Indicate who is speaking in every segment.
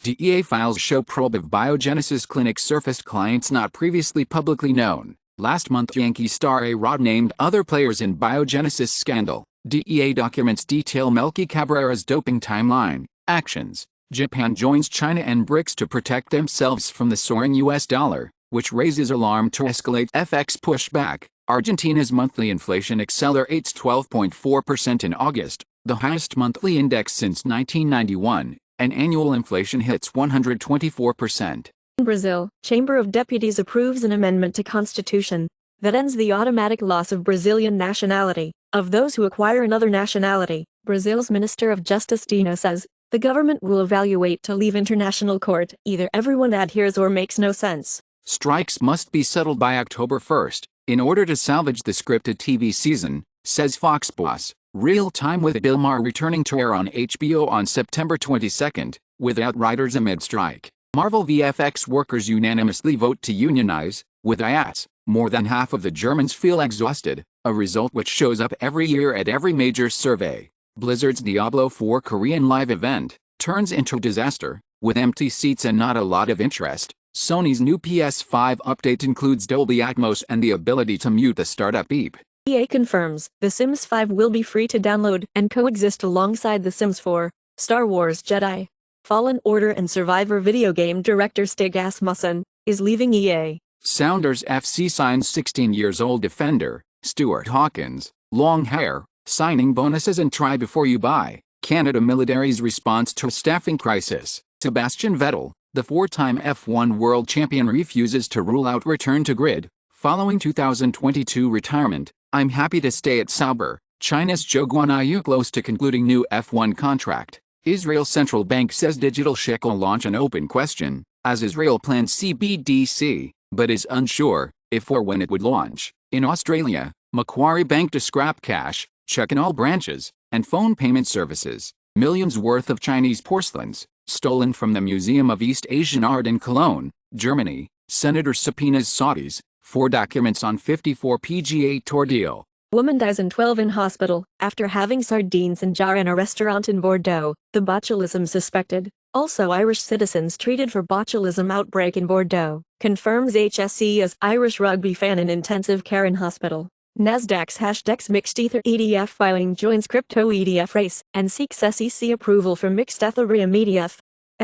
Speaker 1: DEA files show probe of biogenesis clinic surfaced clients not previously publicly known. Last month Yankee star A-Rod named other players in biogenesis scandal. DEA documents detail Melky Cabrera's doping timeline. Actions. Japan joins China and BRICS to protect themselves from the soaring US dollar, which raises alarm to escalate FX pushback. Argentina's monthly inflation accelerates 12.4% in August, the highest monthly index since 1991, and annual inflation hits 124%.
Speaker 2: In Brazil, Chamber of Deputies approves an amendment to Constitution that ends the automatic loss of Brazilian nationality of those who acquire another nationality. Brazil's Minister of Justice Dino says, the government will evaluate to leave international court. Either everyone adheres or makes no sense.
Speaker 1: Strikes must be settled by October 1st, in order to salvage the scripted TV season, says Fox boss. Real Time with Bill Maher returning to air on HBO on September 22nd, without writers amid strike. Marvel VFX workers unanimously vote to unionize, with IATS. More than half of the Germans feel exhausted, a result which shows up every year at every major survey. Blizzard's Diablo 4 Korean live event turns into disaster, with empty seats and not a lot of interest. Sony's new PS5 update includes Dolby Atmos and the ability to mute the startup beep.
Speaker 2: EA confirms The Sims 5 will be free to download and coexist alongside The Sims 4, Star Wars Jedi Fallen Order, and Survivor. Video game director Stig Asmussen is leaving EA.
Speaker 1: Sounders FC signs 16-year-old defender Stuart Hawkins. Long hair, signing bonuses and try before you buy. Canada military's response to a staffing crisis. Sebastian Vettel, the four-time F1 world champion, refuses to rule out return to grid following 2022 retirement. I'm happy to stay at Sauber. China's Zhou Guanyu close to concluding new F1 contract. Israel's central bank says digital shekel launch an open question, as Israel plans CBDC, but is unsure if or when it would launch. In Australia, Macquarie Bank to scrap cash, check in all branches, and phone payment services. Millions worth of Chinese porcelains, stolen from the Museum of East Asian Art in Cologne, Germany. Senator subpoenas Saudis for documents on 54 PGA Tour deal.
Speaker 2: Woman dies and 12 in hospital after having sardines in jar in a restaurant in Bordeaux. The botulism suspected. Also Irish citizens treated for botulism outbreak in Bordeaux. Confirms HSE as Irish rugby fan in intensive care in hospital. Nasdaq's #DEX mixed Ether ETF filing joins crypto ETF race and seeks SEC approval for mixed Ethereum ETF.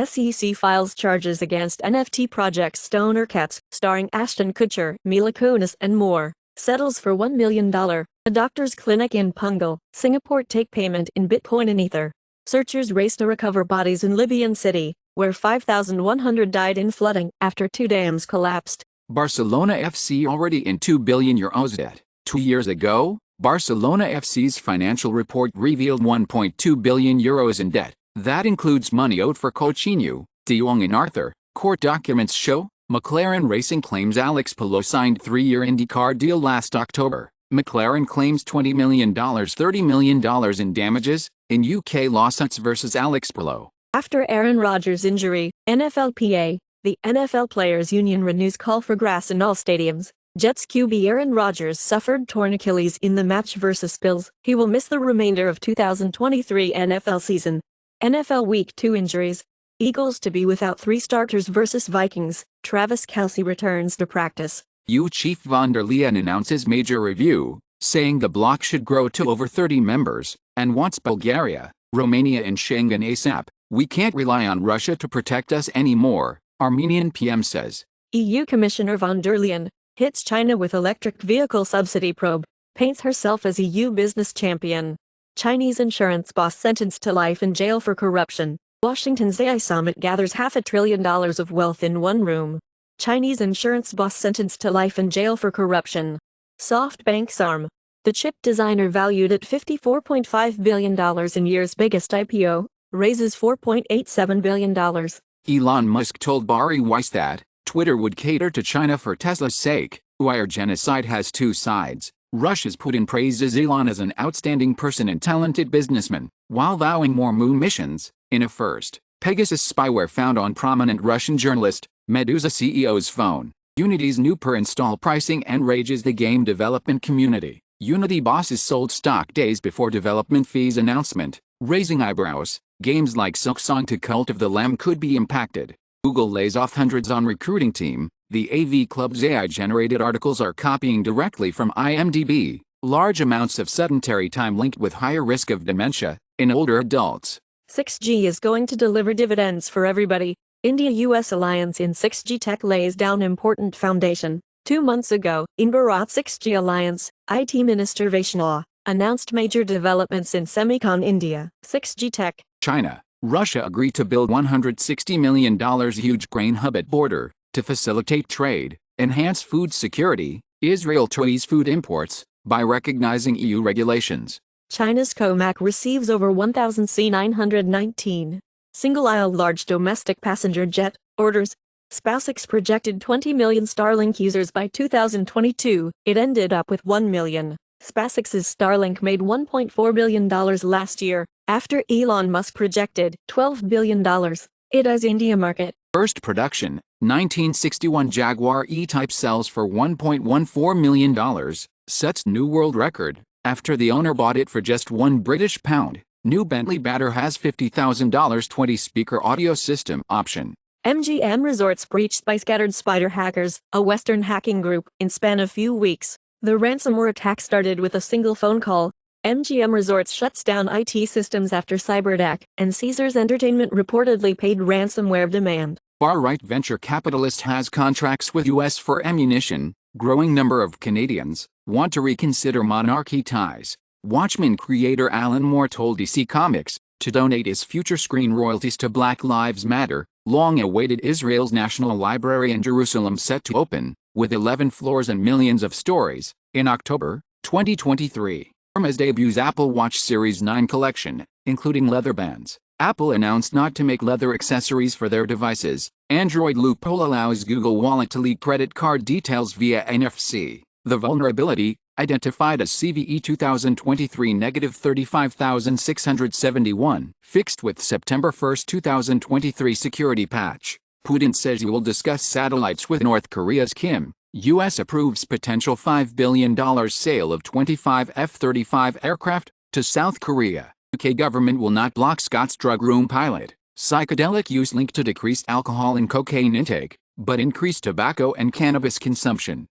Speaker 2: SEC files charges against NFT project Stoner Cats, starring Ashton Kutcher, Mila Kunis and more. Settles for $1 million. A doctor's clinic in Pungal, Singapore take payment in Bitcoin and Ether. Searchers race to recover bodies in Libyan city, where 5,100 died in flooding after 2 dams collapsed.
Speaker 1: Barcelona FC already in €2 billion debt. 2 years ago, Barcelona FC's financial report revealed €1.2 billion in debt. That includes money owed for Coutinho, De Jong and Arthur. Court documents show McLaren Racing claims Alex Palou signed 3-year IndyCar deal last October. McLaren claims $20 million, $30 million in damages in UK lawsuits versus Alex Palou.
Speaker 2: After Aaron Rodgers' injury, NFLPA, the NFL Players Union renews call for grass in all stadiums. Jets QB Aaron Rodgers suffered torn Achilles in the match versus Bills. He will miss the remainder of 2023 NFL season. NFL Week 2 injuries. Eagles to be without 3 starters versus Vikings. Travis Kelce returns to practice.
Speaker 1: Chief von der Leyen announces major review, saying the bloc should grow to over 30 members, and wants Bulgaria, Romania and Schengen ASAP. We can't rely on Russia to protect us anymore, Armenian PM says.
Speaker 2: EU Commissioner von der Leyen hits China with electric vehicle subsidy probe, paints herself as EU business champion. Chinese insurance boss sentenced to life in jail for corruption. Washington's AI summit gathers $500 billion of wealth in one room. Chinese insurance boss sentenced to life in jail for corruption. SoftBank's ARM, the chip designer valued at $54.5 billion in year's biggest IPO, raises $4.87 billion.
Speaker 1: Elon Musk told Bari Weiss that Twitter would cater to China for Tesla's sake. Wire genocide has 2 sides. Russia's Putin praises Elon as an outstanding person and talented businessman, while vowing more moon missions. In a first, Pegasus spyware found on prominent Russian journalist, Medusa CEO's phone. Unity's new per-install pricing enrages the game development community. Unity bosses sold stock days before development fees announcement, raising eyebrows. Games like Silksong to Cult of the Lamb could be impacted. Google lays off hundreds on recruiting team. The AV Club's AI-generated articles are copying directly from IMDb. Large amounts of sedentary time linked with higher risk of dementia in older adults.
Speaker 2: 6G is going to deliver dividends for everybody. India-US alliance in 6G tech lays down important foundation. 2 months ago, in Bharat 6G alliance, IT Minister Vaishnaw announced major developments in Semicon India. 6G tech.
Speaker 1: China, Russia agreed to build $160 million huge grain hub at border to facilitate trade, enhance food security. Israel to ease food imports by recognizing EU regulations.
Speaker 2: China's COMAC receives over 1,000 C919 single-aisle large domestic passenger jet orders. SpaceX projected 20 million Starlink users by 2022. It ended up with 1 million. SpaceX's Starlink made $1.4 billion last year, after Elon Musk projected $12 billion. It has India market.
Speaker 1: First production, 1961 Jaguar E-Type sells for $1.14 million, sets new world record, after the owner bought it for just £1. New Bentley Batter has $50,000 20-speaker audio system option.
Speaker 2: MGM Resorts breached by scattered spider hackers, a Western hacking group, in span of few weeks. The ransomware attack started with a single phone call. MGM Resorts shuts down IT systems after cyberattack, and Caesars Entertainment reportedly paid ransomware demand.
Speaker 1: Far-right venture capitalist has contracts with U.S. for ammunition. Growing number of Canadians want to reconsider monarchy ties. Watchmen creator Alan Moore told DC Comics to donate his future screen royalties to Black Lives Matter. Long-awaited Israel's National Library in Jerusalem set to open, with 11 floors and millions of stories, in October 2023. Hermes debuts Apple Watch Series 9 collection, including leather bands. Apple announced not to make leather accessories for their devices. Android loophole allows Google Wallet to leak credit card details via NFC. The vulnerability, identified as CVE 2023-35671, fixed with September 1, 2023 security patch. Putin says he will discuss satellites with North Korea's Kim. U.S. approves potential $5 billion sale of 25 F-35 aircraft to South Korea. UK government will not block Scott's drug room pilot. Psychedelic use linked to decreased alcohol and cocaine intake, but increased tobacco and cannabis consumption.